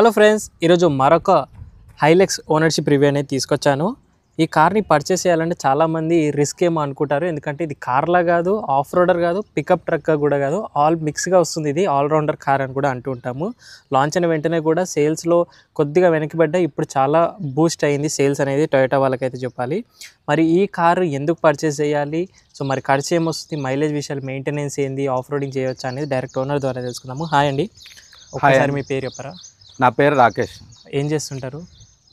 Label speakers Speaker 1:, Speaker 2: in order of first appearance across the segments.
Speaker 1: Hello friends, ఈరోజు మరొక హైలెక్స్ ownership review అనేది తీసుకొచ్చాను. ఈ కార్ని పర్చేస్ చేయాలంటే చాలామంది రిస్క్ ఏమో అనుకుంటారు. ఎందుకంటే ఇది కార్లా కాదు, ఆఫ్ రోడర్ కాదు, పికప్ ట్రక్ కూడా కాదు, ఆల్ మిక్స్గా వస్తుంది. ఇది ఆల్రౌండర్ కార్ అని కూడా అంటూ ఉంటాము. లాంచ్ అయిన వెంటనే కూడా సేల్స్లో కొద్దిగా వెనక్కిపడ్డా ఇప్పుడు చాలా బూస్ట్ అయింది సేల్స్ అనేది టొయోటా వాళ్ళకైతే చెప్పాలి. మరి ఈ కారు ఎందుకు పర్చేస్ చేయాలి, సో మరి ఖర్చు ఏమొస్తుంది, మైలేజ్ విషయాలు, మెయింటెనెన్స్ ఏంది, ఆఫ్ రోడింగ్ చేయొచ్చా అనేది డైరెక్ట్ ఓనర్ ద్వారా తెలుసుకుందాము. హాయ్ అండి, ఒకసారి మీ పేరు చెప్పరా?
Speaker 2: నా పేరు రాకేష్.
Speaker 1: ఏం చేస్తుంటారు?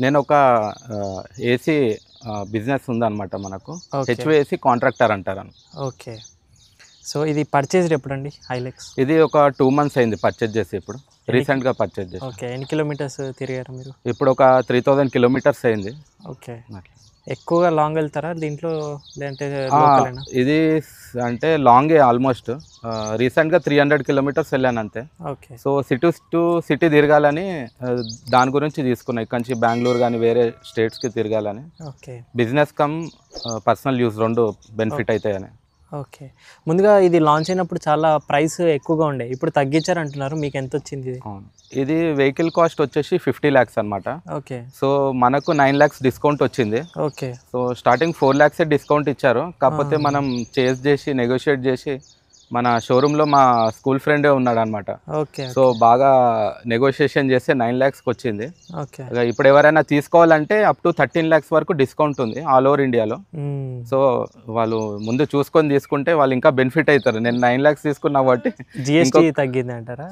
Speaker 2: నేను ఒక ఏసీ బిజినెస్ ఉందన్నమాట మనకు. హెచ్విఏసీ కాంట్రాక్టర్ అంటారు.
Speaker 1: ఓకే, సో ఇది పర్చేజ్డ్ ఎప్పుడండి హైలెక్స్?
Speaker 2: ఇది ఒక 2 months అయింది పర్చేజ్ చేసి. ఇప్పుడు రీసెంట్గా పర్చేజ్ చేసి.
Speaker 1: ఓకే, ఎన్ని కిలోమీటర్స్ తిరిగారు మీరు?
Speaker 2: ఇప్పుడు ఒక 3000 kilometers అయింది.
Speaker 1: ఓకే, ఎక్కువగా లాంగ్ వెళ్తారా దీంట్లో లేదంటే?
Speaker 2: ఇది అంటే లాంగే ఆల్మోస్ట్. రీసెంట్గా 300 kilometers వెళ్ళాను అంతే.
Speaker 1: Okay,
Speaker 2: so city to city తిరగాలని దాని గురించి తీసుకున్నాయి. ఇక్కడి నుంచి బెంగళూరు కానీ వేరే స్టేట్స్కి తిరగాలని.
Speaker 1: Okay,
Speaker 2: business cum personal use రెండు బెనిఫిట్ అవుతాయని.
Speaker 1: ఓకే, ముందుగా ఇది లాంచ్ అయినప్పుడు చాలా ప్రైస్ ఎక్కువగా ఉండే, ఇప్పుడు తగ్గించారు అంటున్నారు. మీకు ఎంత వచ్చింది?
Speaker 2: ఇది వెహికల్ కాస్ట్ వచ్చేసి 50 lakhs అనమాట.
Speaker 1: ఓకే,
Speaker 2: సో మనకు 9 lakhs డిస్కౌంట్ వచ్చింది.
Speaker 1: Okay,
Speaker 2: so starting 4 lakhs discount ఇచ్చారు. కాకపోతే మనం చేసి చేసి నెగోషియేట్ చేసి మన షోరూంలో మా స్కూల్ ఫ్రెండే ఉన్నాడు అనమాట.
Speaker 1: ఓకే,
Speaker 2: సో బాగా నెగోషియేషన్ చేస్తే 9 lakhs వచ్చింది.
Speaker 1: ఓకే,
Speaker 2: ఇప్పుడు ఎవరైనా తీసుకోవాలంటే అప్ టు 13 lakhs వరకు డిస్కౌంట్ ఉంది ఆల్ ఓవర్ ఇండియాలో. సో వాళ్ళు ముందు చూసుకొని తీసుకుంటే వాళ్ళు ఇంకా బెనిఫిట్ అవుతారు. నేను 9 lakhs తీసుకున్నా కాబట్టి.
Speaker 1: జిఎస్టీ తగ్గింది అంటారా?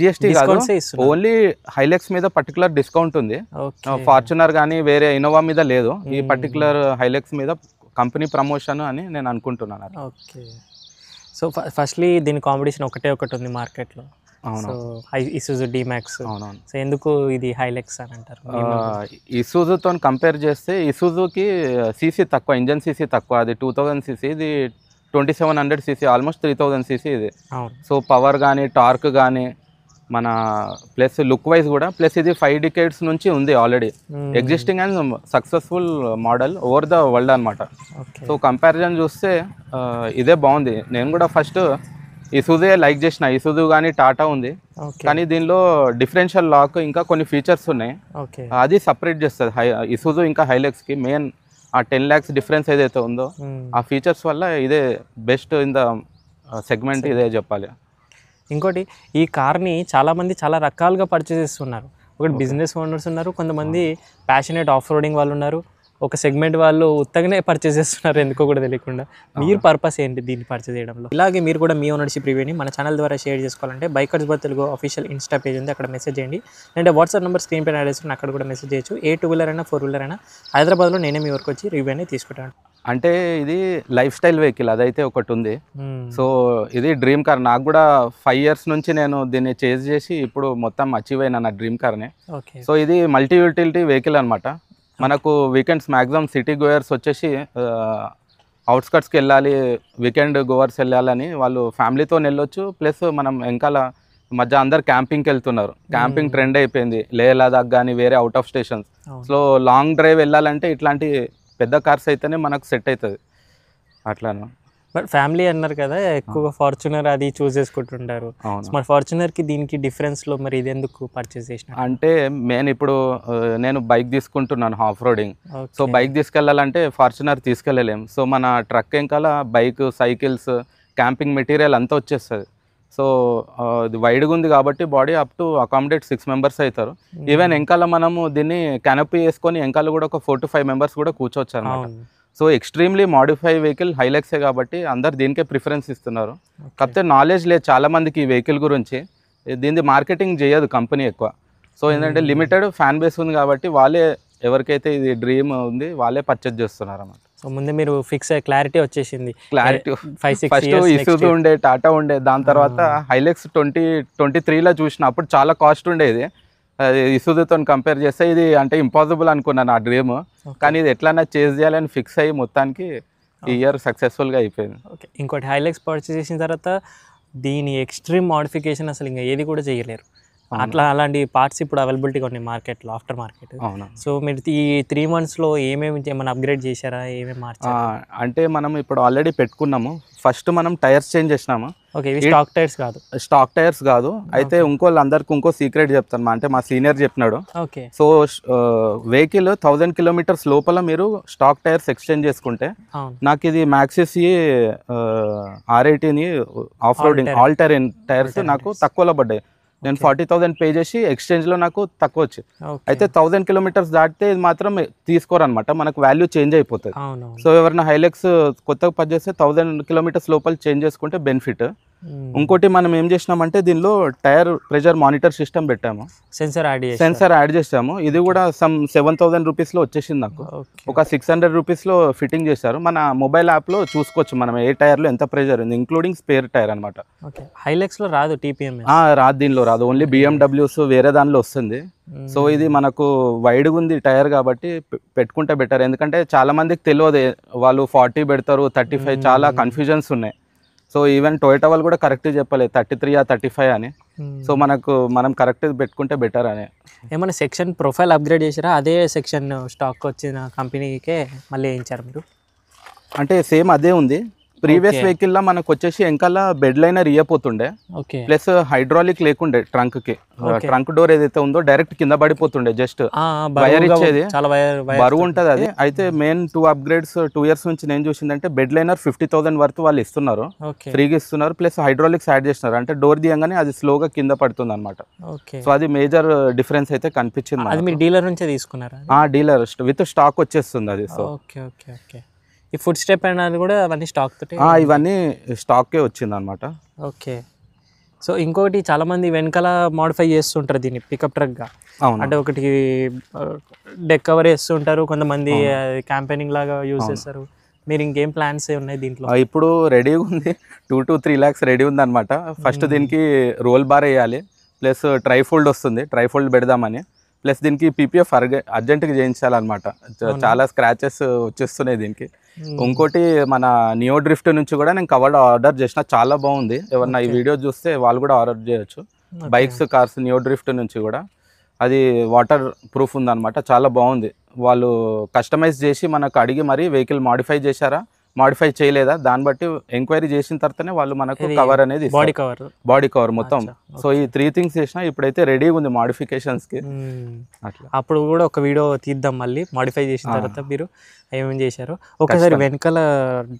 Speaker 2: జిఎస్టీ కాదు, ఓన్లీ హైలెక్స్ మీద పర్టికులర్ డిస్కౌంట్ ఉంది. ఫార్చునర్ కానీ వేరే ఇన్నోవా మీద లేదు. ఈ పర్టికులర్ హైలెక్స్ మీద కంపెనీ ప్రమోషన్ అని నేను అనుకుంటున్నాను.
Speaker 1: ఓకే, సో ఫస్ట్లీ దీని కాంపిటీషన్ ఒకటి ఉంది మార్కెట్లో. So Isuzu DMax.
Speaker 2: అవునవును.
Speaker 1: సో ఎందుకు ఇది హైలెక్స్ అని అంటారు?
Speaker 2: ఇసుజుతో కంపేర్ చేస్తే ఇసుజుకి సీసీ తక్కువ, ఇంజన్ సీసీ తక్కువ. అది 2000 cc, ఇది 2700 cc, ఆల్మోస్ట్ 3000 cc ఇది. సో పవర్ కానీ టార్క్ కానీ మన ప్లస్ లుక్ వైజ్ కూడా, ప్లస్ ఇది 5 decades నుంచి ఉంది already. Existing and successful model over the world అనమాట. సో కంపారిజన్ చూస్తే ఇదే బాగుంది. నేను కూడా ఫస్ట్ ఇసుజే లైక్ చేసిన. ఇసుజు కానీ టాటా ఉంది, కానీ దీనిలో డిఫరెన్షియల్ లాక్ ఇంకా కొన్ని ఫీచర్స్ ఉన్నాయి. అది సపరేట్ చేస్తుంది ఇసుజు ఇంకా హైలెక్స్కి. మెయిన్ ఆ 10 lakhs డిఫరెన్స్ ఏదైతే ఉందో ఆ ఫీచర్స్ వల్ల ఇదే బెస్ట్ ఇన్ ద సెగ్మెంట్, ఇదే చెప్పాలి.
Speaker 1: ఇంకోటి, ఈ కార్ని చాలామంది చాలా రకాలుగా పర్చేస్ చేస్తున్నారు. ఒకటి బిజినెస్ ఓనర్స్ ఉన్నారు, కొంతమంది ప్యాషనేట్ ఆఫ్ రోడింగ్ వాళ్ళు ఉన్నారు, ఒక సెగ్మెంట్ వాళ్ళు ఉత్తగానే పర్చేస్ చేస్తున్నారు ఎందుకో కూడా తెలియకుండా. మీరు పర్పస్ ఏంటి దీన్ని పర్చేస్ చేయడంలో? ఇలాగే మీరు కూడా మీ ఓనర్షిప్ రివ్యూని మన ఛానల్ ద్వారా షేర్ చేసుకోవాలంటే bikers by Telugu official Insta page ఉంది, అక్కడ మెసేజ్ చేయండి. అంటే వాట్సాప్ నెంబర్ స్క్రీన్ పైన యాడ్ చేస్తున్నా, అక్కడ కూడా మెసేజ్ చేయొచ్చు. ఏ 2-wheeler అయినా 4-wheeler అయినా హైదరాబాద్లో నేనే మీ వరకు వచ్చి రివ్యూ అనేది తీసుకుంటాను.
Speaker 2: అంటే ఇది లైఫ్ స్టైల్ వెహికల్, అదైతే ఒకటి ఉంది. సో ఇది డ్రీమ్ కార్. నాకు కూడా 5 years నుంచి నేను దీన్ని చేజ్ చేసి ఇప్పుడు మొత్తం అచీవ్ అయినా నా డ్రీమ్ కార్ని. సో ఇది మల్టీ యూటిలిటీ వెహికల్ అనమాట. మనకు వీకెండ్స్ మ్యాక్సిమం సిటీ గోయర్స్ వచ్చేసి అవుట్స్కట్స్కి వెళ్ళాలి, వీకెండ్ గోవర్స్ వెళ్ళాలని వాళ్ళు ఫ్యామిలీతో వెళ్ళొచ్చు. ప్లస్ మనం వెనకాల మధ్య అందరు క్యాంపింగ్కి వెళ్తున్నారు. క్యాంపింగ్ ట్రెండ్ అయిపోయింది లే లదాఖ్ కానీ వేరే out of stations. So long drive వెళ్ళాలంటే ఇట్లాంటి పెద్ద కార్స్ అయితేనే మనకు సెట్ అవుతుంది. అట్లాను.
Speaker 1: బట్ ఫ్యామిలీ అన్నారు కదా, ఎక్కువగా ఫార్చునర్ అది చూస్ చేసుకుంటుంటారు. మరి ఫార్చునర్కి దీనికి డిఫరెన్స్లో మరి ఇది ఎందుకు పర్చేస్ చేసిన?
Speaker 2: అంటే మెయిన్ ఇప్పుడు నేను బైక్ తీసుకుంటున్నాను ఆఫ్ రోడింగ్. సో బైక్ తీసుకెళ్ళాలంటే ఫార్చునర్ తీసుకెళ్ళలేము. సో మన ట్రక్ వెనకాల బైక్, సైకిల్స్, క్యాంపింగ్ మెటీరియల్ అంతా వచ్చేస్తుంది. సో ఇది వైడ్గా ఉంది కాబట్టి body up to accommodate 6 members అవుతారు. ఈవెన్ వెనకాల మనము దీన్ని క్యానపీ వేసుకొని వెనకాల కూడా ఒక 4 to 5 members కూడా కూర్చోవచ్చు అనమాట. సో ఎక్స్ట్రీమ్లీ మాడిఫై వెహికల్ హైలెక్సే కాబట్టి అందరు దీనికే ప్రిఫరెన్స్ ఇస్తున్నారు. కాకపోతే నాలెడ్జ్ లేదు చాలామందికి ఈ వెహికల్ గురించి. దీన్ని మార్కెటింగ్ చేయదు కంపెనీ ఎక్కువ. సో ఏంటంటే లిమిటెడ్ ఫ్యాన్ బేస్ ఉంది కాబట్టి వాళ్ళే, ఎవరికైతే ఇది డ్రీమ్ ఉంది వాళ్ళే పర్చేజ్ చేస్తున్నారు అన్నమాట.
Speaker 1: సో ముందే మీరు ఫిక్స్ క్లారిటీ వచ్చేసింది.
Speaker 2: క్లారిటీ ఫస్ట్ ఇసుజు ఉండే, టాటా ఉండే, దాని తర్వాత హైలెక్స్ 2023లో చూసిన. అప్పుడు చాలా కాస్ట్ ఉండేది. అది ఇసుజుతో కంపేర్ చేస్తే ఇది అంటే ఇంపాసిబుల్ అనుకున్నాను ఆ డ్రీమ్. కానీ ఇది ఎట్లన్నా చేజ్ చేయాలని ఫిక్స్ అయ్యి మొత్తానికి ఈ ఇయర్ సక్సెస్ఫుల్గా అయిపోయింది.
Speaker 1: ఓకే, ఇంకోటి హైలెక్స్ పర్చేస్ చేసిన తర్వాత దీని ఎక్స్ట్రీమ్ మోడిఫికేషన్ అసలు ఇంకా ఏది కూడా చేయలేరు. అట్లా అలాంటి పార్ట్స్ ఇప్పుడు అవైలబిలిటీగా ఉన్నాయి మార్కెట్లో, ఆఫ్టర్ మార్కెట్.
Speaker 2: అవునా.
Speaker 1: సో మీరు ఈ 3 monthsలో ఏమేమి ఏమైనా అప్గ్రేడ్ చేశారా, ఏమేమి మార్చారా?
Speaker 2: అంటే మనం ఇప్పుడు ఆల్రెడీ పెట్టుకున్నాము. ఫస్ట్ మనం టైర్స్ చేంజ్ చేసినాము.
Speaker 1: ఓకే, ఇవి స్టాక్ టైర్స్ కాదు.
Speaker 2: స్టాక్ టైర్స్ కాదు. అయితే ఇంకోళ్ళందరికీ ఇంకో సీక్రెట్ చెప్తాను, అంటే మా సీనియర్ చెప్పినాడు.
Speaker 1: ఓకే.
Speaker 2: సో వెహికల్ 1000 kilometers లోపల మీరు స్టాక్ టైర్స్ ఎక్స్చేంజ్ చేసుకుంటే, నాకు ఇది మ్యాక్సిస్ R80 off roading all Tarain tyres నాకు తక్కువలో పడ్డాయి. నేను 40,000 పే చేసి ఎక్స్చేంజ్లో నాకు తక్కువ వచ్చింది. అయితే 1000 kilometers దాటితే ఇది మాత్రం తీసుకోరనమాట, మనకు వాల్యూ చేంజ్ అయిపోతుంది. సో ఎవరైనా హైలెక్స్ కొత్తగా పర్చేస్తే 1000 kilometers లోపల చేంజ్ చేసుకుంటే బెనిఫిట్. ఇంకోటి మనం ఏం చేసినామంటే దీనిలో టైర్ ప్రెషర్ మానిటర్ సిస్టమ్ పెట్టాము, సెన్సార్ యాడ్ చేసాము. ఇది కూడా సమ్ 7,000 రూపీస్లో వచ్చేసింది నాకు. ఒక 600 రూపీస్లో ఫిట్టింగ్ చేశారు. మన మొబైల్ యాప్లో చూసుకోవచ్చు మనం ఏ టైర్లో ఎంత ప్రెషర్ ఉంది, ఇంక్లూడింగ్ స్పేర్ టైర్ అనమాట.
Speaker 1: హైలెక్స్లో రాదు, TPM
Speaker 2: రాదు, దీనిలో రాదు, ఓన్లీ BMWs వేరే దానిలో వస్తుంది. సో ఇది మనకు వైడ్గా ఉంది టైర్ కాబట్టి పెట్టుకుంటే బెటర్. ఎందుకంటే చాలా మందికి తెలియదు, వాళ్ళు 40 పెడతారు, 35, చాలా కన్ఫ్యూజన్స్ ఉన్నాయి. సో ఈవెన్ టొయోటా వాళ్ళు కూడా కరెక్ట్ చెప్పలేదు 33 or 35 అని. సో మనం కరెక్ట్ పెట్టుకుంటే బెటర్ అని.
Speaker 1: ఏమైనా సెక్షన్ ప్రొఫైల్ అప్గ్రేడ్ చేసారా, అదే సెక్షన్ స్టాక్ వచ్చిన కంపెనీకే మళ్ళీ వేయించారు మీరు?
Speaker 2: అంటే సేమ్ అదే ఉంది. ప్రీవియస్ వెహికల్ లా మనకు వచ్చేసి వెనకాల బెడ్ లైనర్ ఇయ్యపోతుండే, ప్లస్ హైడ్రాలిక్ లేకుండే. ట్రంక్ డోర్ ఏదైతే ఉందో డైరెక్ట్ కింద పడిపోతుండే, జస్ట్ వైర్ ఇచ్చేది, బరువు ఉంటుంది అది. అయితే మెయిన్ 2 upgrades 2 years నుంచి నేను చూసిందంటే బెడ్ లైనర్ 50,000 వరకు వాళ్ళు ఇస్తున్నారు, ఫ్రీగా ఇస్తున్నారు. ప్లస్ హైడ్రాలిక్స్ యాడ్ చేస్తున్నారు, అంటే డోర్ దియంగానే అది స్లోగా కింద పడుతుంది అనమాట. సో అది మేజర్ డిఫరెన్స్ అయితే కనిపించింది.
Speaker 1: అది మీరు డీలర్ నుంచే తీసుకున్నారా?
Speaker 2: డీలర్ విత్ స్టాక్ వచ్చేస్తుంది అది. సో
Speaker 1: ఈ ఫుడ్ స్టెప్ అనేది కూడా అవన్నీ స్టాక్ తోటి?
Speaker 2: ఇవన్నీ స్టాక్కే వచ్చింది అనమాట.
Speaker 1: ఓకే. సో ఇంకొకటి చాలామంది వెనకాల మోడిఫై చేస్తుంటారు దీన్ని పికప్ ట్రక్గా. అంటే ఒకటి డెక్ కవర్ వేస్తుంటారు, కొంతమంది క్యాంపెయినింగ్ లాగా యూజ్ చేస్తారు. మీరు ఇంకేం ప్లాన్స్ ఉన్నాయి దీంట్లో?
Speaker 2: ఇప్పుడు రెడీగా ఉంది, 2 to 3 lakhs రెడీ ఉంది అనమాట. ఫస్ట్ దీనికి రోల్ బార్ వేయాలి, ప్లస్ ట్రైఫోల్డ్ వస్తుంది, ట్రైఫోల్డ్ పెడదామని. ప్లస్ దీనికి PPF అర్జెంట్గా చేయించాలన్నమాట, చాలా స్క్రాచెస్ వచ్చేస్తున్నాయి దీనికి. ఇంకోటి మన నియో డ్రిఫ్ట్ నుంచి కూడా నేను కవర్ ఆర్డర్ చేసిన, చాలా బాగుంది. ఎవరన్నా ఈ వీడియో చూస్తే వాళ్ళు కూడా ఆర్డర్ చేయొచ్చు. బైక్స్, కార్స్ నియో డ్రిఫ్ట్ నుంచి కూడా అది వాటర్ ప్రూఫ్ ఉందన్నమాట, చాలా బాగుంది. వాళ్ళు కస్టమైజ్ చేసి మనకు అడిగి మరీ వెహికల్ మాడిఫై చేశారా, మాడిఫై చేయలేదా, దాన్ని బట్టి ఎంక్వైరీ చేసిన తర్వాతనే వాళ్ళు మనకు కవర్ అనేది బాడీ కవర్ మొత్తం. సో ఈ 3 things చేసినా ఇప్పుడైతే రెడీగా ఉంది మోడిఫికేషన్స్కి.
Speaker 1: అట్లా అప్పుడు కూడా ఒక వీడియో తీద్దాం మళ్ళీ మాడిఫై చేసిన తర్వాత మీరు ఏమేమి చేశారు. ఒకసారి వెనకాల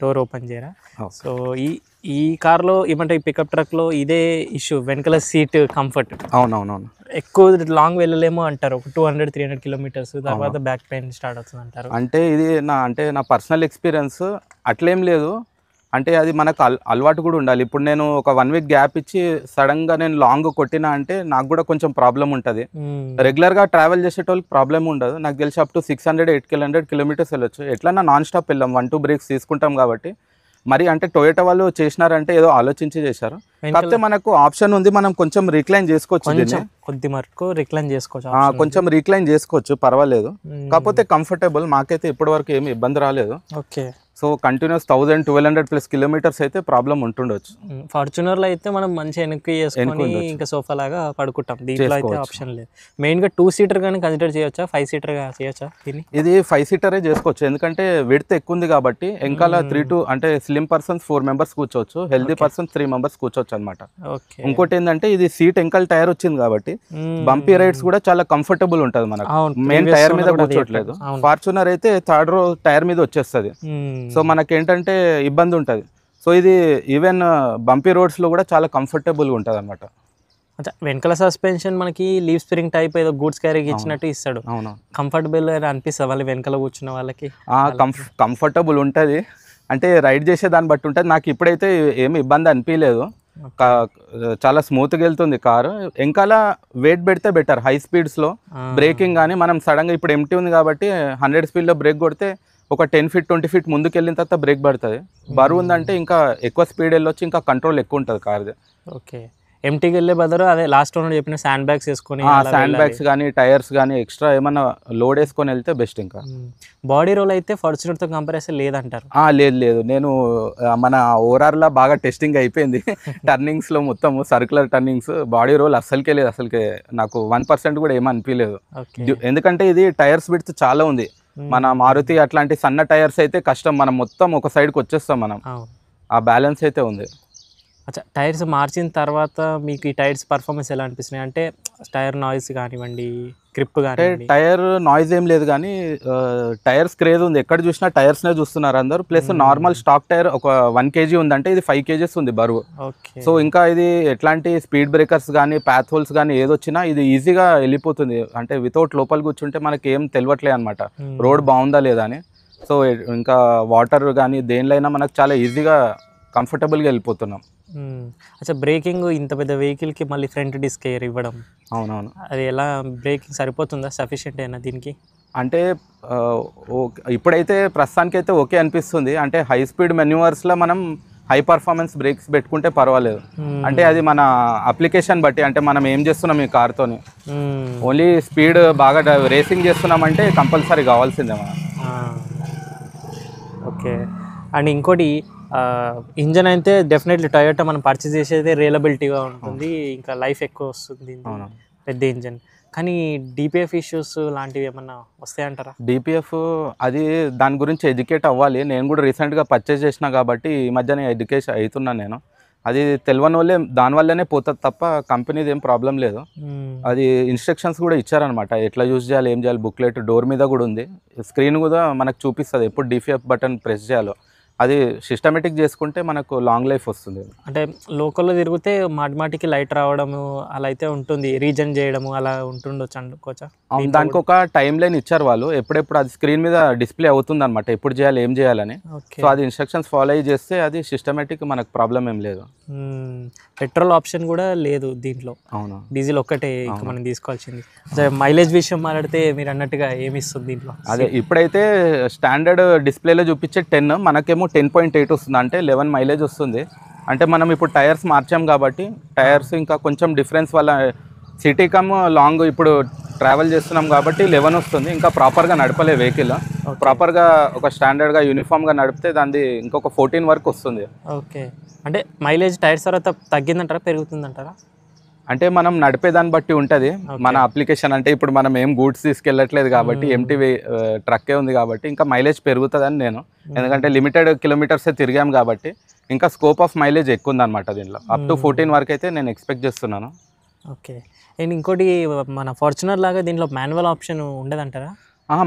Speaker 1: డోర్ ఓపెన్ చేయరా? సో ఈ కార్లో ఏమంటే ఈ పికప్ ట్రక్లో ఇదే ఇష్యూ, వెనకాల సీట్ కంఫర్ట్.
Speaker 2: అవునవునవును,
Speaker 1: ఎక్కువ లాంగ్ వెళ్ళలేమో అంటారు, 200-300 kilometers, తర్వాత బ్యాక్ పెయిన్ స్టార్ట్ అవుతుంది అంటారు.
Speaker 2: అంటే ఇది నా పర్సనల్ ఎక్స్పీరియన్స్ అట్లేం లేదు. అంటే అది మనకు అలవాటు కూడా ఉండాలి. ఇప్పుడు నేను ఒక 1 week గ్యాప్ ఇచ్చి సడన్గా నేను లాంగ్ కొట్టినా అంటే నాకు కూడా కొంచెం ప్రాబ్లం ఉంటుంది. రెగ్యులర్గా ట్రావెల్ చేసేటోళ్ళకి ప్రాబ్లం ఉండదు. నాకు తెలిసి అప్ టు 600-800 kilometers వెళ్ళొచ్చు. ఎట్లన్నా నాన్ స్టాప్ వెళ్ళాం, 1-2 breaks తీసుకుంటాం కాబట్టి. మరి అంటే టొయోటా వాళ్ళు చేసినారంటే ఏదో ఆలోచించి చేశారు. కాకపోతే మనకు ఆప్షన్ ఉంది, మనం కొంచెం రిక్లైన్ చేసుకోవచ్చు,
Speaker 1: కొద్ది వరకు రిక్లైన్ చేసుకోవచ్చు,
Speaker 2: కొంచెం రిక్లైన్ చేసుకోవచ్చు, పర్వాలేదు. కాకపోతే కంఫర్టబుల్, మాకైతే ఇప్పటి వరకు ఏమి ఇబ్బంది రాలేదు.
Speaker 1: ఓకే.
Speaker 2: సో కంటిన్యూస్ 1000-1200+ kilometers అయితే ప్రాబ్లం ఉంటుండొచ్చు.
Speaker 1: ఫార్చునర్లో అయితే మనం మంచి వెనక్కి చేసుకొని ఇంకా సోఫా లాగా పడుకుంటాం, దీంట్లో అయితే ఆప్షన్ లేదు. మెయిన్గా 2-seater కానీ కన్సిడర్ చేయొచ్చా, 5-seater చేయొచ్చా?
Speaker 2: ఇది 5-seater చేసుకోవచ్చు, ఎందుకంటే విడ్త్ ఎక్కువ ఉంది కాబట్టి. వెనకాల 3 to అంటే స్లిమ్ పర్సన్స్ 4 members కూర్చోవచ్చు, హెల్దీ పర్సన్స్ 3 members కూర్చోవచ్చు అనమాట. ఇంకోటి ఏంటంటే ఇది సీట్ వెనకాల టైర్ వచ్చింది కాబట్టి బంపీ రైడ్స్ కూడా చాలా కంఫర్టబుల్ ఉంటుంది మనకు. మెయిన్ టైర్ మీద కూర్చోట్లేదు. ఫార్చునర్ అయితే 3rd row టైర్ మీద వచ్చేస్తుంది. సో మనకేంటంటే ఇబ్బంది ఉంటుంది. సో ఇది ఈవెన్ బంపీ రోడ్స్లో కూడా చాలా కంఫర్టబుల్గా ఉంటుంది అనమాట.
Speaker 1: వెనకాల సస్పెన్షన్ మనకి లీవ్ స్ప్రింగ్ టైప్ ఏదో గూడ్స్ క్యారీకి ఇచ్చినట్టు ఇస్తాడు. కంఫర్టబుల్ అనిపిస్తుంది వాళ్ళు వెనకాల కూర్చున్న వాళ్ళకి?
Speaker 2: కంఫర్టబుల్ ఉంటుంది, అంటే రైడ్ చేసే దాన్ని బట్టి ఉంటుంది. నాకు ఇప్పుడైతే ఏమి ఇబ్బంది అనిపించలేదు, చాలా స్మూత్గా వెళ్తుంది కారు. వెనకాల వెయిట్ పెడితే బెటర్, హై స్పీడ్స్లో బ్రేకింగ్ కానీ మనం సడన్గా ఇప్పుడు ఎంటీ ఉంది కాబట్టి 100 speedలో బ్రేక్ కొడితే ఒక 10 feet 20 feet ముందుకు వెళ్ళిన తర్వాత బ్రేక్ పడుతుంది. బరువు ఉందంటే ఇంకా ఎక్కువ స్పీడ్ వెళ్ళొచ్చు, ఇంకా కంట్రోల్ ఎక్కువ ఉంటుంది కార్ది.
Speaker 1: ఓకే. ఎంటీకి వెళ్ళే బదులు అదే లాస్ట్ ఓనర్ చెప్పిన శాండ్ బ్యాగ్స్ వేసుకొని
Speaker 2: శాండ్ బ్యాగ్స్ కానీ టైర్స్ కానీ ఎక్స్ట్రా ఏమన్నా లోడ్ వేసుకొని వెళ్తే బెస్ట్. ఇంకా
Speaker 1: బాడీ రోల్ అయితే ఫార్చునర్తో కంపారిజన్ లేదంటారు.
Speaker 2: లేదు మన ఓఆర్ఆర్లో బాగా టెస్టింగ్ అయిపోయింది. టర్నింగ్స్లో మొత్తం సర్కులర్ టర్నింగ్స్, బాడీ రోల్ అస్సలకే లేదు. అసలుకే నాకు 1% కూడా ఏమనిపించలేదు. ఎందుకంటే ఇది టైర్స్ విడ్త్ చాలా ఉంది. మన మారుతి అట్లాంటి సన్న టైర్స్ అయితే కష్టం, మనం మొత్తం ఒక సైడ్కి వచ్చేస్తాం మనం. ఆ బ్యాలెన్స్ అయితే ఉంది.
Speaker 1: అచ్చా, టైర్స్ మార్చిన తర్వాత మీకు ఈ టైర్స్ పర్ఫార్మెన్స్ ఎలా అనిపిస్తున్నాయి? అంటే టైర్ నాయిస్ కానివ్వండి, గ్రిప్ కానివ్వండి.
Speaker 2: టైర్ నాయిస్ ఏం లేదు కానీ టైర్స్ క్రేజ్ ఉంది. ఎక్కడ చూసినా టైర్స్నే చూస్తున్నారు అందరూ. ప్లస్ నార్మల్ స్టాక్ టైర్ ఒక 1 kg ఉందంటే ఇది 5 kgs ఉంది బరువు. సో ఇంకా ఇది ఎట్లాంటి స్పీడ్ బ్రేకర్స్ కానీ పాత్ హోల్స్ కానీ ఏదొచ్చినా ఇది ఈజీగా వెళ్ళిపోతుంది. అంటే వితౌట్ లోపల కూర్చుంటే మనకి ఏం తెలియట్లేదు అనమాట రోడ్ బాగుందా లేదా అని. సో ఇంకా వాటర్ కానీ దేనిలో అయినా మనకు చాలా ఈజీగా కంఫర్టబుల్గా వెళ్ళిపోతున్నాం.
Speaker 1: అచ్చా, బ్రేకింగ్ ఇంత పెద్ద వెహికల్కి మళ్ళీ ఫ్రంట్ డిస్క్ ఎయిర్ ఇవ్వడం,
Speaker 2: అవునవును,
Speaker 1: అది ఎలా బ్రేకింగ్ సరిపోతుందా? సఫిషియెంట్ అయినా దీనికి?
Speaker 2: అంటే ఇప్పుడైతే ప్రస్తుతానికైతే ఓకే అనిపిస్తుంది. అంటే హై స్పీడ్ మెన్యూవర్స్లో మనం హై పర్ఫార్మెన్స్ బ్రేక్స్ పెట్టుకుంటే పర్వాలేదు. అంటే అది మన అప్లికేషన్ బట్టి, అంటే మనం ఏం చేస్తున్నాం ఈ కార్తోని. ఓన్లీ స్పీడ్ బాగా రేసింగ్ చేస్తున్నామంటే కంపల్సరీ కావాల్సిందే మనం.
Speaker 1: ఓకే. అండ్ ఇంకోటి, ఇంజన్ అయితే డెఫినెట్లీ టొయోటా మనం పర్చేస్ చేసేది రియలబిలిటీగా ఉంటుంది, ఇంకా లైఫ్ ఎక్కువ వస్తుంది, పెద్ద ఇంజన్. కానీ డిపిఎఫ్ ఇష్యూస్ లాంటివి ఏమన్నా వస్తాయంటారా?
Speaker 2: డిపిఎఫ్ అది దాని గురించి ఎడ్యుకేట్ అవ్వాలి. నేను కూడా రీసెంట్గా పర్చేస్ చేసిన కాబట్టి ఈ మధ్యనే ఎడ్యుకేషన్ అవుతున్నాను నేను. అది తెలియని వాళ్ళే దానివల్లనే పోతుంది తప్ప కంపెనీది ఏం ప్రాబ్లం లేదు. అది ఇన్స్ట్రక్షన్స్ కూడా ఇచ్చారనమాట, ఎట్లా యూజ్ చేయాలి ఏం చేయాలి. బుక్లెట్ డోర్ మీద కూడా ఉంది, స్క్రీన్ కూడా మనకు చూపిస్తుంది ఎప్పుడు డిపిఎఫ్ బటన్ ప్రెస్ చేయాలో. అది సిస్టమేటిక్ చేసుకుంటే మనకు లాంగ్ లైఫ్ వస్తుంది.
Speaker 1: అంటే లోకల్లో తిరిగితే మాటిమాటికి లైట్ రావడము అలా అయితే ఉంటుంది, రీజన్ చేయడము అలా ఉంటుండొచ్చు అనుకోవచ్చా?
Speaker 2: దానికి ఒక టైం లైన్ ఇచ్చారు వాళ్ళు, ఎప్పుడెప్పుడు అది స్క్రీన్ మీద డిస్ప్లే అవుతుంది అనమాట, ఎప్పుడు చేయాలి ఏం చేయాలని. సో అది ఇన్స్ట్రక్షన్స్ ఫాలో అయ్యి చేస్తే అది సిస్టమేటిక్, మనకు ప్రాబ్లం ఏం లేదు.
Speaker 1: పెట్రోల్ ఆప్షన్ కూడా లేదు దీంట్లో.
Speaker 2: అవును,
Speaker 1: డీజిల్ ఒక్కటే ఇంకా మనం తీసుకోవాల్సింది. మైలేజ్ విషయం మాట్లాడితే మీరు అన్నట్టుగా ఏమి ఇస్తుంది దీంట్లో?
Speaker 2: అదే ఇప్పుడైతే స్టాండర్డ్ డిస్ప్లేలో చూపించే 10, మనకేమో 10.8 వస్తుంది, అంటే 11 మైలేజ్ వస్తుంది. అంటే మనం ఇప్పుడు టైర్స్ మార్చాం కాబట్టి టైర్స్ ఇంకా కొంచెం డిఫరెన్స్ వల్ల సిటీ కమ్ లాంగ్ ఇప్పుడు ట్రావెల్ చేస్తున్నాం కాబట్టి 11 వస్తుంది. ఇంకా ప్రాపర్గా నడపలే వెహికల్, ప్రాపర్గా ఒక స్టాండర్డ్గా యూనిఫామ్గా నడిపితే దాన్ని ఇంకొక 14 వరకు వస్తుంది.
Speaker 1: ఓకే. అంటే మైలేజ్ టైర్స్ తర్వాత తగ్గిందంటారా పెరుగుతుందంటారా?
Speaker 2: అంటే మనం నడిపేదాన్ని బట్టి ఉంటుంది మన అప్లికేషన్. అంటే ఇప్పుడు మనం ఏం గూడ్స్ తీసుకెళ్ళట్లేదు కాబట్టి ఎంటీ ట్రక్కే ఉంది కాబట్టి ఇంకా మైలేజ్ పెరుగుతుందని నేను, ఎందుకంటే లిమిటెడ్ కిలోమీటర్సే తిరిగాం కాబట్టి ఇంకా స్కోప్ ఆఫ్ మైలేజ్ ఎక్కువ ఉందన్నమాట దీనిలో. అప్ టు 14 వరకు అయితే నేను ఎక్స్పెక్ట్ చేస్తున్నాను.
Speaker 1: ఓకే. అండ్ ఇంకోటి, మన ఫార్చునర్ లాగా దీంట్లో మాన్యువల్ ఆప్షన్ ఉండదంటారా?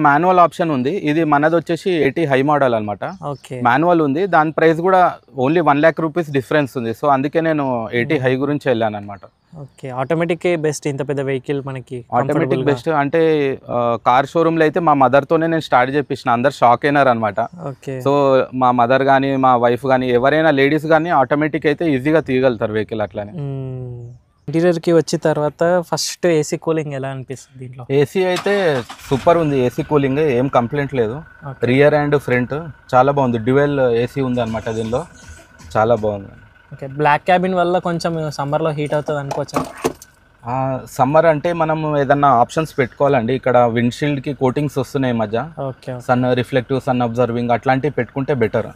Speaker 2: మాన్యువల్ ఆప్షన్ ఉంది. ఇది మనది వచ్చేసి 80 హై మోడల్ అనమాట. మాన్యువల్ ఉంది, దాని ప్రైస్ కూడా ఓన్లీ 1 lakh రూపీస్ డిఫరెన్స్ ఉంది. సో అందుకే నేను 80 హై గురించి వెళ్ళాను అనమాట.
Speaker 1: ఓకే. ఆటోమేటిక్ బెస్ట్, ఇంత పెద్ద వెహికల్ మనకి
Speaker 2: ఆటోమేటిక్ బెస్ట్. అంటే కార్ షోరూమ్లో అయితే మా మదర్తోనే నేను స్టార్ట్ చేపించిన, అందరు షాక్ అయినారు అనమాట. సో మా మదర్ కానీ మా వైఫ్ కానీ ఎవరైనా లేడీస్ కానీ ఆటోమేటిక్ అయితే ఈజీగా తీయగలుగుతారు వెహికల్. అట్లానే
Speaker 1: ఇంటీరియర్కి వచ్చిన తర్వాత ఫస్ట్ ఏసీ కూలింగ్ ఎలా అనిపిస్తుంది దీంట్లో?
Speaker 2: ఏసీ అయితే సూపర్ ఉంది, ఏసీ కూలింగ్ ఏం కంప్లైంట్ లేదు. రియర్ అండ్ ఫ్రంట్ చాలా బాగుంది, డ్యూయల్ ఏసీ ఉంది అనమాట దీనిలో, చాలా బాగుంది.
Speaker 1: ఓకే. బ్లాక్ క్యాబిన్ వల్ల కొంచెం సమ్మర్లో హీట్ అవుతుంది అనుకోవచ్చా?
Speaker 2: సమ్మర్ అంటే మనం ఏదన్నా ఆప్షన్స్ పెట్టుకోవాలండి. ఇక్కడ విండ్షీల్డ్కి కోటింగ్స్ వస్తున్నాయి ఈ మధ్య, సన్ రిఫ్లెక్టివ్, సన్ అబ్జర్వింగ్ అట్లాంటివి పెట్టుకుంటే బెటర్.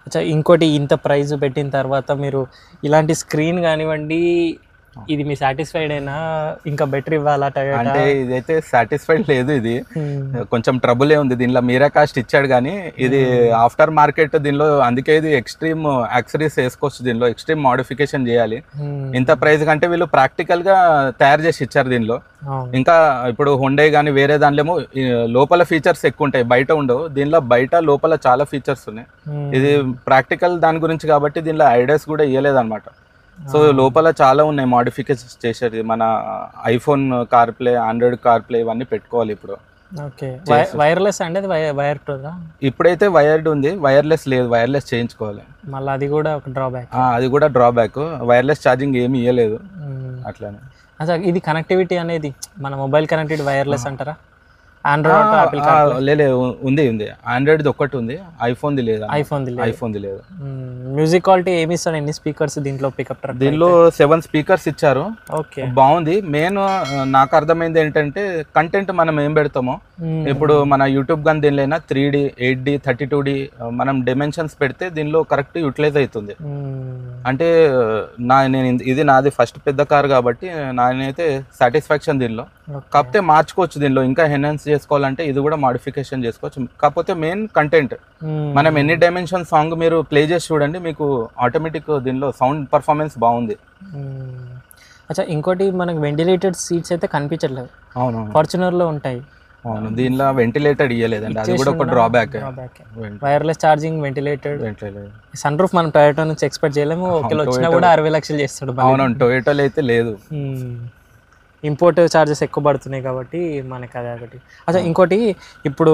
Speaker 1: అచ్చా, ఇంకోటి, ఇంత ప్రైజ్ పెట్టిన తర్వాత మీరు ఇలాంటి స్క్రీన్ కానివ్వండి, ఇది మీ సాటిస్ఫైడ్ అయినా ఇంకా బెటర్ ఇవ్వాలా టొయోటా?
Speaker 2: అంటే ఇదైతే సాటిస్ఫైడ్ లేదు, ఇది కొంచెం ట్రబులే ఉంది. దీనిలో మీరా కాస్ట్ ఇచ్చాడు కానీ ఇది ఆఫ్టర్ మార్కెట్ దీనిలో, అందుకే ఇది ఎక్స్ట్రీమ్ యాక్సరీస్ వేసుకోవచ్చు, దీనిలో ఎక్స్ట్రీమ్ మోడిఫికేషన్ చేయాలి. ఇంత ప్రైస్ కంటే వీళ్ళు ప్రాక్టికల్ గా తయారు చేసి ఇచ్చారు దీనిలో. ఇంకా ఇప్పుడు హుండై కానీ వేరే దానిలో లోపల ఫీచర్స్ ఎక్కువ ఉంటాయి, బయట ఉండవు. దీనిలో బయట లోపల చాలా ఫీచర్స్ ఉన్నాయి. ఇది ప్రాక్టికల్ దాని గురించి కాబట్టి దీనిలో ఐడియాస్ కూడా ఇవ్వలేదు అనమాట. సో లోపల చాలా ఉన్నాయి మోడిఫికేషన్స్ చేసేది. మన iPhone car play, Android car play ఇవన్నీ పెట్టుకోవాలి ఇప్పుడు.
Speaker 1: ఓకే. వైర్లెస్ అండి, అది వైర్
Speaker 2: ఇప్పుడైతే వైర్డ్ ఉంది, వైర్లెస్ లేదు, వైర్లెస్ చేయించుకోవాలి.
Speaker 1: మళ్ళీ అది కూడా ఒక డ్రాబ్యాక్.
Speaker 2: అది కూడా డ్రాబ్యాక్, వైర్లెస్ ఛార్జింగ్ ఏమి ఇవ్వలేదు అట్లానే.
Speaker 1: అసలు ఇది కనెక్టివిటీ అనేది మన మొబైల్ కనెక్టెడ్ వైర్లెస్ అంటారా? ఆండ్రాయిడ్ యాపిల్
Speaker 2: లేదు ఉంది ఆండ్రాయిడ్ది ఒక్కటి ఉంది, ఐఫోన్ది లేదు. ఐఫోన్ది లేదు.
Speaker 1: మ్యూజిక్ క్వాలిటీ ఏమి ఇస్తాడు, ఎన్ని స్పీకర్స్ దీంట్లో పికప్ ట్రక్?
Speaker 2: దీనిలో 7 స్పీకర్స్ ఇచ్చారు.
Speaker 1: ఓకే,
Speaker 2: బాగుంది. మెయిన్ నాకు అర్థమైంది ఏంటంటే కంటెంట్ మనం ఏం పెడతామో, ఇప్పుడు మన యూట్యూబ్ కానీ దీనిలో 3D 8D 32D మనం డైమెన్షన్స్ పెడితే దీనిలో కరెక్ట్ యూటిలైజ్ అవుతుంది. అంటే నేను ఇది నాది ఫస్ట్ పెద్ద కార్ కాబట్టి నానైతే సాటిస్ఫాక్షన్ దీనిలో. కాకపోతే మార్చుకోవచ్చు, దీనిలో ఇంకా ఎన్హాన్స్ చేసుకోవాలంటే ఇది కూడా మాడిఫికేషన్ చేసుకోవచ్చు. కాకపోతే మెయిన్ కంటెంట్ మనం ఎన్ని డైమెన్షన్ సాంగ్ మీరు ప్లే చేసి చూడండి, మీకు ఆటోమేటిక్ దీనిలో సౌండ్ పర్ఫార్మెన్స్ బాగుంది.
Speaker 1: అచ్చా, ఇంకోటి మనకు వెంటిలేటెడ్ సీట్స్ అయితే కనిపించట్లేదు.
Speaker 2: అవును,
Speaker 1: ఫార్చునర్లో ఉంటాయి.
Speaker 2: అవును, దీనిలో వెంటిలేటెడ్ ఇయ్యలేదండి, అది కూడా ఒక drawback.
Speaker 1: Wireless charging, ventilated. Sunroof మనం టొయోటా నుంచి ఎక్స్పెక్ట్ చేయలేము, ఒకవేళ వచ్చినా కూడా 60 లక్షలు చేస్తాడు.
Speaker 2: అవును, టొయోటాలో అయితే లేదు.
Speaker 1: ఇంపోర్ట్ ఛార్జెస్ ఎక్కువ పడుతున్నాయి కాబట్టి మనకి అదే ఒకటి. అచ్చా, ఇంకోటి ఇప్పుడు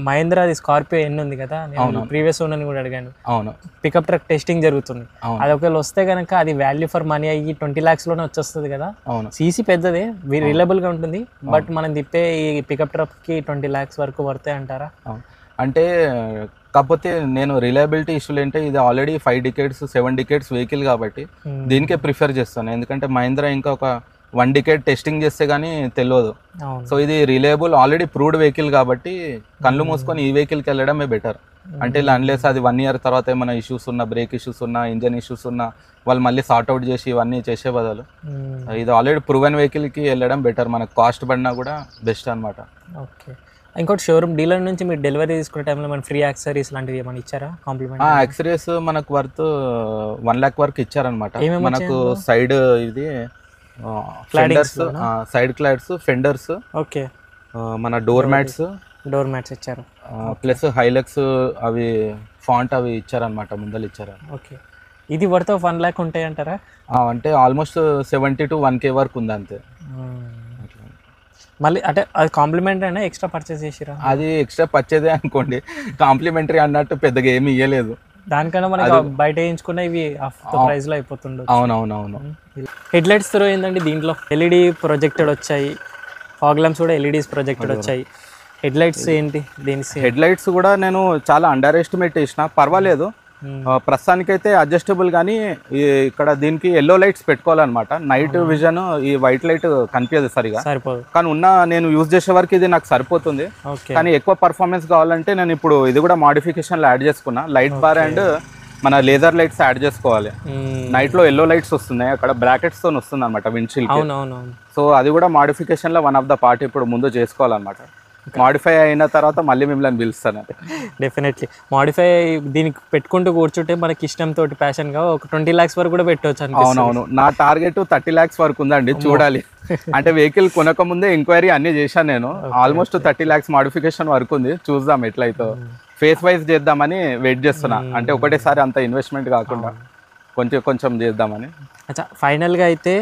Speaker 1: మహేంద్రాది స్కార్పియో ఎన్ని ఉంది కదా, నేను ప్రీవియస్ ఓనర్ని కూడా అడిగాను.
Speaker 2: అవును,
Speaker 1: పికప్ ట్రక్ టెస్టింగ్ జరుగుతుంది. అది ఒకవేళ వస్తే కనుక అది వాల్యూ ఫర్ మనీ అయ్యి 20 lakhs లోనే వచ్చేస్తుంది కదా.
Speaker 2: అవును,
Speaker 1: సీసీ పెద్దదే, రిలయబుల్గా ఉంటుంది, బట్ మనం తిప్పే ఈ పికప్ ట్రక్కి 20 lakhs వరకు పడతాయి అంటారా?
Speaker 2: అంటే కాకపోతే నేను రిలయబిలిటీ ఇష్యూలు అంటే ఇది ఆల్రెడీ 5 decades 7 decades వెహికల్ కాబట్టి దీనికే ప్రిఫర్ చేస్తాను. ఎందుకంటే మహేంద్రా ఇంకా ఒక 1 decade టెస్టింగ్ చేస్తే కానీ తెలియదు. సో ఇది రిలయబుల్ ఆల్రెడీ ప్రూవ్డ్ వెహికల్ కాబట్టి కళ్ళు మూసుకొని ఈ వెహికల్కి వెళ్ళడమే బెటర్. అంటే ఇలా అన్లెస్ అది 1 year తర్వాత ఏమైనా ఇష్యూస్ ఉన్నా, బ్రేక్ ఇష్యూస్ ఉన్నా, ఇంజన్ ఇష్యూస్ ఉన్నా వాళ్ళు మళ్ళీ సార్ట్అవుట్ చేసి ఇవన్నీ చేసే బదులు ఇది ఆల్రెడీ ప్రూవెన్ వెహికల్కి వెళ్ళడం బెటర్. మనకు కాస్ట్ పడినా కూడా బెస్ట్ అనమాట.
Speaker 1: ఓకే, ఇంకోటి షోరూమ్ డీలర్ నుంచి మీరు డెలివరీ తీసుకునే టైంలో మన ఫ్రీ యాక్సరీస్ లాంటివి ఏమైనా ఇచ్చారా? కాంప్లిమెంట్
Speaker 2: యాక్సరీస్ మనకు వర్త్ 1 lakh వరకు ఇచ్చారనమాట. మనకు సైడ్ ఇది ఫెండర్స్, సైడ్ క్లాడ్స్, ఫెండర్స్,
Speaker 1: ఓకే,
Speaker 2: మన డోర్ మ్యాట్స్
Speaker 1: ఇచ్చారు,
Speaker 2: ప్లస్ హైలక్స్ అవి ఫాంట్ అవి ఇచ్చారనమాట, ముందలు ఇచ్చారు.
Speaker 1: ఓకే, ఇది వర్త్ 1 lakh ఉంటాయి అంటారా?
Speaker 2: అంటే ఆల్మోస్ట్ 70 to 1K వరకు ఉంది అంతే.
Speaker 1: మళ్ళీ అంటే అది కాంప్లిమెంట్ అయినా ఎక్స్ట్రా పర్చేస్ చేసిరా?
Speaker 2: అది ఎక్స్ట్రా పర్చేదే అనుకోండి, కాంప్లిమెంటరీ అన్నట్టు పెద్దగా ఏమి ఇవ్వలేదు.
Speaker 1: దానికన్నా మనకి బయట వేయించుకున్న ఇవి ప్రైస్ లో అయిపోతుండే.
Speaker 2: అవునవునవును.
Speaker 1: హెడ్ లైట్స్ త్రో ఏంటండి దీంట్లో? ఎల్ఈడి ప్రొజెక్టెడ్ వచ్చాయి, ఫాగ్ ల్యాంప్స్ కూడా ఎల్ఈడీస్ ప్రొజెక్టెడ్ వచ్చాయి. హెడ్ లైట్స్ ఏంటి?
Speaker 2: హెడ్ లైట్స్ కూడా నేను చాలా అండర్ ఎస్టిమేట్ చేసిన, పర్వాలేదు. ప్రస్తుతానికైతే అడ్జస్టబుల్, కానీ ఇక్కడ దీనికి ఎల్లో లైట్స్ పెట్టుకోవాలన్నమాట. నైట్ విజన్ ఈ వైట్ లైట్ కనిపించదు సరిగా, కానీ నేను యూజ్ చేసే వరకు ఇది నాకు సరిపోతుంది. కానీ ఎక్కువ పర్ఫార్మెన్స్ కావాలంటే నేను ఇప్పుడు ఇది కూడా మోడిఫికేషన్లో యాడ్ చేసుకున్నా. లైట్ బార్ అండ్ మన లేజర్ లైట్స్ యాడ్ చేసుకోవాలి. నైట్ లో ఎల్లో లైట్స్ వస్తున్నాయి, అక్కడ బ్రాకెట్స్ తో వస్తుంది అనమాట విండ్షీల్డ్. సో అది కూడా మోడిఫికేషన్ లో వన్ ఆఫ్ ద పార్ట్ ఇప్పుడు ముందు చేసుకోవాలన్నమాట. మాడిఫై అయిన తర్వాత మళ్ళీ మిమ్మల్ని పిలుస్తాను.
Speaker 1: డెఫినెట్లీ మాడిఫై దీనికి పెట్టుకుంటూ కూర్చుంటే మనకి ఇష్టంతో ప్యాషన్గా ఒక 20 lakhs వరకు కూడా పెట్టవచ్చు.
Speaker 2: అవునవును, నా టార్గెట్ 30 lakhs వరకు ఉందండి, చూడాలి. అంటే వెహికల్ కొనక ముందే ఎంక్వైరీ అన్ని చేశాను నేను. ఆల్మోస్ట్ 30 lakhs మోడిఫికేషన్ వరకు ఉంది, చూద్దాం ఎట్లయితే. ఫేస్ వైజ్ చేద్దామని వెయిట్ చేస్తున్నా, అంటే ఒకటేసారి అంత ఇన్వెస్ట్మెంట్ కాకుండా కొంచెం కొంచెం చేద్దామని.
Speaker 1: అచ్చా, ఫైనల్గా అయితే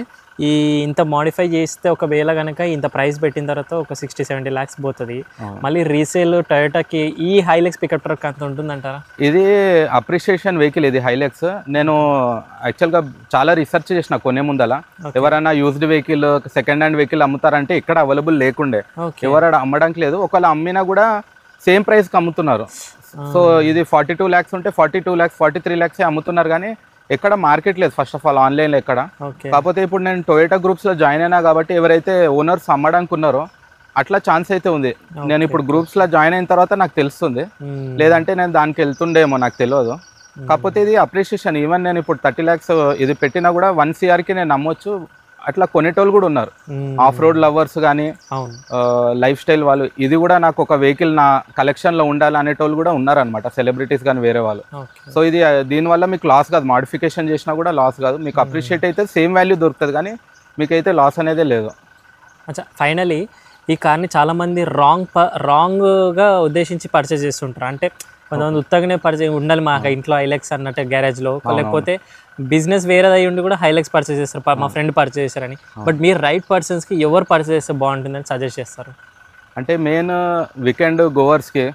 Speaker 1: ఈ ఇంత మోడిఫై చేస్తే ఒకవేళ కనుక ఇంత ప్రైస్ పెట్టిన తర్వాత ఒక 60-70 lakhs పోతుంది. మళ్ళీ రీసేల్ టొయోటాకి ఈ హైలెక్స్ పికప్ ట్రక్ అంత ఉంటుందంటారా?
Speaker 2: ఇది అప్రిషియేషన్ వెహికల్, ఇది హైలెక్స్. నేను యాక్చువల్గా చాలా రీసెర్చ్ చేసిన కొనే ముందల. ఎవరైనా used vehicle, second hand vehicle అమ్ముతారంటే ఇక్కడ అవైలబుల్ లేకుండే, ఎవరు అమ్మడానికి లేదు. ఒకవేళ అమ్మినా కూడా సేమ్ ప్రైస్కి అమ్ముతున్నారు. సో ఇది 42 lakhs ఉంటే 42 lakhs 43 lakhs అమ్ముతున్నారు, కానీ ఎక్కడ మార్కెట్ లేదు ఫస్ట్ ఆఫ్ ఆల్, ఆన్లైన్లో ఎక్కడ. కాకపోతే ఇప్పుడు నేను టొయోటా గ్రూప్స్లో జాయిన్ అయినా కాబట్టి ఎవరైతే ఓనర్స్ అమ్మడానికి ఉన్నారో అట్లా ఛాన్స్ అయితే ఉంది. నేను ఇప్పుడు గ్రూప్స్లో జాయిన్ అయిన తర్వాత నాకు తెలుస్తుంది, లేదంటే నేను దానికి వెళ్తుండేమో నాకు తెలియదు. కాకపోతే ఇది అప్రిషియేషన్. ఈవెన్ నేను ఇప్పుడు 30 lakhs ఇది పెట్టినా కూడా 1 CRకి నేను నమ్మొచ్చు. అట్లా కొనేటోళ్ళు కూడా ఉన్నారు, ఆఫ్ రోడ్ లవర్స్ కానీ లైఫ్ స్టైల్ వాళ్ళు. ఇది కూడా నాకు ఒక వెహికల్ నా కలెక్షన్లో ఉండాలి అనేటోళ్ళు కూడా ఉన్నారనమాట, సెలబ్రిటీస్ కానీ వేరే వాళ్ళు. సో ఇది దీనివల్ల మీకు లాస్ కాదు, మోడిఫికేషన్ చేసినా కూడా లాస్ కాదు. మీకు అప్రిషియేట్ అయితే సేమ్ వాల్యూ దొరుకుతుంది, కానీ మీకైతే లాస్ అనేదే లేదు.
Speaker 1: అచ్చా, ఫైనలీ ఈ కార్ని చాలామంది రాంగ్గా ఉద్దేశించి పర్చేస్ చేస్తుంటారు. అంటే కొంతమంది ఉత్తగానే పర్చేస్ ఉండాలి మాకు ఇంట్లో హైలెక్స్ అన్నట్టు గ్యారేజ్లో, లేకపోతే బిజినెస్ వేరేది అయ్యి ఉండి కూడా హైలెక్స్ పర్చేస్ చేస్తారు, మా ఫ్రెండ్ పర్చేస్ చేస్తారని. బట్ మీరు రైట్ పర్సన్స్కి ఎవరు పర్చేస్ చేస్తే బాగుంటుందని సజెస్ట్ చేస్తారు?
Speaker 2: అంటే మెయిన్ వీకెండ్ గోవర్స్కి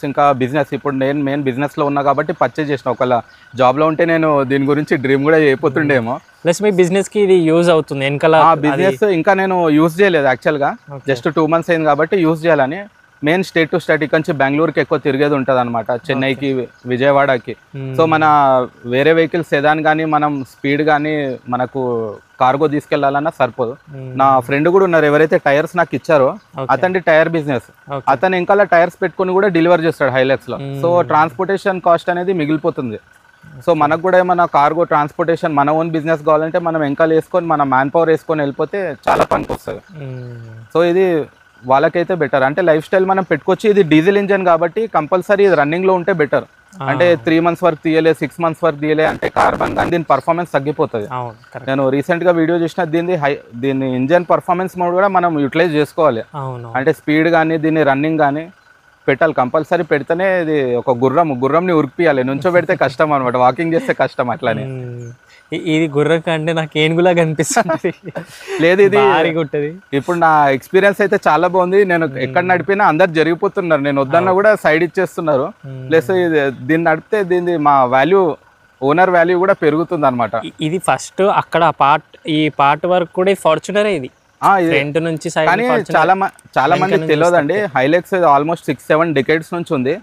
Speaker 2: ఇంకా బిజినెస్, ఇప్పుడు నేను మెయిన్ బిజినెస్లో ఉన్నా కాబట్టి పర్చేజ్ చేసిన. ఒకవేళ జాబ్లో ఉంటే నేను దీని గురించి డ్రీమ్ కూడా అయిపోతుండేమో.
Speaker 1: ప్లస్ మీ బిజినెస్కి ఇది యూజ్ అవుతుంది వెనకాల.
Speaker 2: బిజినెస్ ఇంకా నేను యూజ్ చేయలేదు యాక్చువల్గా, జస్ట్ 2 months అయింది కాబట్టి యూజ్ చేయాలని. మెయిన్ స్టేట్ టు స్టేట్ ఇక్కడ నుంచి బెంగళూరుకి ఎక్కువ తిరిగేది ఉంటుంది అనమాట, చెన్నైకి, విజయవాడకి. సో మన వేరే వెహికల్స్ సెదాన్ కానీ మనం స్పీడ్ కానీ మనకు కార్గో తీసుకెళ్లాలన్నా సరిపోదు. నా ఫ్రెండ్ కూడా ఉన్నారు ఎవరైతే టైర్స్ నాకు ఇచ్చారో, అతని టైర్ బిజినెస్, అతను ఇంకా టైర్స్ పెట్టుకుని కూడా డెలివర్ చేస్తాడు హైలెక్స్ లో. సో ట్రాన్స్పోర్టేషన్ కాస్ట్ అనేది మిగిలిపోతుంది. సో మనకు కూడా ఏమైనా కార్గో ట్రాన్స్పోర్టేషన్ మన ఓన్ బిజినెస్ కావాలంటే మనం వెంకాల వేసుకొని మన మ్యాన్ పవర్ వేసుకొని వెళ్ళిపోతే చాలా పనికి వస్తుంది. సో ఇది వాళ్ళకైతే బెటర్. అంటే లైఫ్ స్టైల్ మనం పెట్టుకోవచ్చు. ఇది డీజిల్ ఇంజన్ కాబట్టి కంపల్సరీ ఇది రన్నింగ్ లో ఉంటే బెటర్. అంటే 3 months వరకు తీయలే, 6 months వరకు తీయలే అంటే కార్బన్ కానీ దీని పర్ఫార్మెన్స్ తగ్గిపోతుంది. నేను రీసెంట్ గా వీడియో చూసిన, దీని ఇంజన్ పర్ఫార్మెన్స్ మోడ్ కూడా మనం యూటిలైజ్ చేసుకోవాలి. అంటే స్పీడ్ కానీ దీన్ని రన్నింగ్ కానీ పెట్టాలి కంపల్సరీ. పెడితేనే ఇది ఒక గుర్రంని ఉరికిపియాలి. నుంచో పెడితే కష్టం అనమాట, వాకింగ్ చేస్తే కష్టం. అట్లానే
Speaker 1: ఇది గుర్రం కంటే నాకు ఏనుగులా కనిపిస్తుంది.
Speaker 2: లేదు ఇది ఇప్పుడు నా ఎక్స్పీరియన్స్ అయితే చాలా బాగుంది. నేను ఎక్కడ నడిపినా అందరు జరిగిపోతున్నారు, నేను వద్దన్నా కూడా సైడ్ ఇచ్చేస్తున్నారు. ప్లస్ దీన్ని నడిపితే దీన్ని మా వాల్యూ, ఓనర్ వాల్యూ కూడా పెరుగుతుంది అనమాట.
Speaker 1: ఇది ఫస్ట్ అక్కడ ఈ పార్ట్ వరకు కూడా ఫార్చునరే ఇది. కానీ చాలా మందికి తెలియదండి. హైలెక్స్ ఆల్మోస్ట్ 6-7 decades నుంచి ఉంది.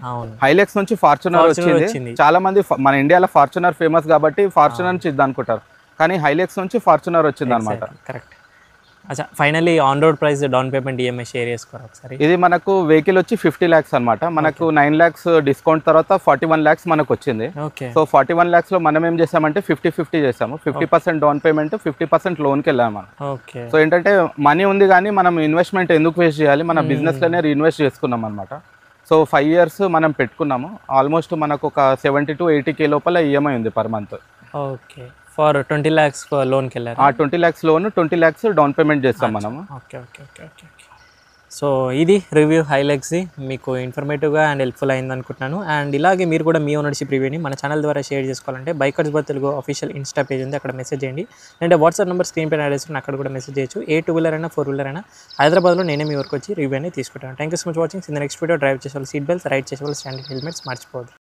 Speaker 1: హైలెక్స్ నుంచి ఫార్చునర్ వచ్చింది. చాలా మంది మన ఇండియాలో ఫార్చునర్ ఫేమస్ కాబట్టి ఫార్చునర్ నుంచి ఇది అనుకుంటారు, కానీ హైలెక్స్ నుంచి ఫార్చునర్ వచ్చింది అనమాట. కరెక్ట్. అచ్చా, finally on road price, down payment, EMI share చేసుకోరు ఒకసారి.
Speaker 2: ఇది మనకు వెహికల్ వచ్చి 50 lakhs అనమాట. మనకు 9 lakhs డిస్కౌంట్ తర్వాత 41 lakhs మనకు వచ్చింది. సో 41 lakhs లో మనం ఏం చేసామంటే 50-50 చేసాము. 50% డౌన్ పేమెంట్, 50% లోన్కి వెళ్ళాము మనం. సో ఏంటంటే మనీ ఉంది కానీ మనం ఇన్వెస్ట్మెంట్ ఎందుకు వేస్ట్ చేయాలి, మన బిజినెస్ లోనే రీఇన్వెస్ట్ చేసుకున్నాం అనమాట. సో 5 years మనం పెట్టుకున్నాము. ఆల్మోస్ట్ మనకు ఒక 70 to 80K లోపల ఈఎంఐ ఉంది per month.
Speaker 1: Okay. For 20 lakhs లోన్కి వెళ్ళారు.
Speaker 2: 20 lakhs loan, 20 lakhs down payment చేస్తాం మనము.
Speaker 1: Okay okay okay okay okay. So ఇది రివ్యూ హైలెక్స్ది. మీకు ఇన్ఫర్మేటివ్గా అండ్ హెల్ప్ఫుల్ అయింది అనుకుంటున్నాను. అండ్ ఇలాగే మీరు కూడా మీ ఓనర్షిప్ రివ్యూని మన ఛానల్ ద్వారా షేర్ చేసుకోవాలంటే బైకర్స్ బర్ తెలుగు అఫీషియల్ ఇన్స్టా పేజ్ ఉంది, అక్కడ మెసేజ్ చేయండి. అంటే వాట్సాప్ నెంబర్ స్క్రీన్ పైన యాడ్ చేసి అక్కడ కూడా మెసేజ్ చేయొచ్చు. ఏ 2-wheeler అయినా 4-wheeler అయినా హైదరాబాద్లో నేనే మీ వరకు వచ్చి రివ్యూ అనేది తీసుకుంటాను. Thank you so much watching. In the next video drive చేసే వాళ్ళు సీట్ బెల్ట్స్, రైడ్ చేసే వాళ్ళు స్టాండింగ్ హెల్మెట్స్ మర్చిపోవద్దు.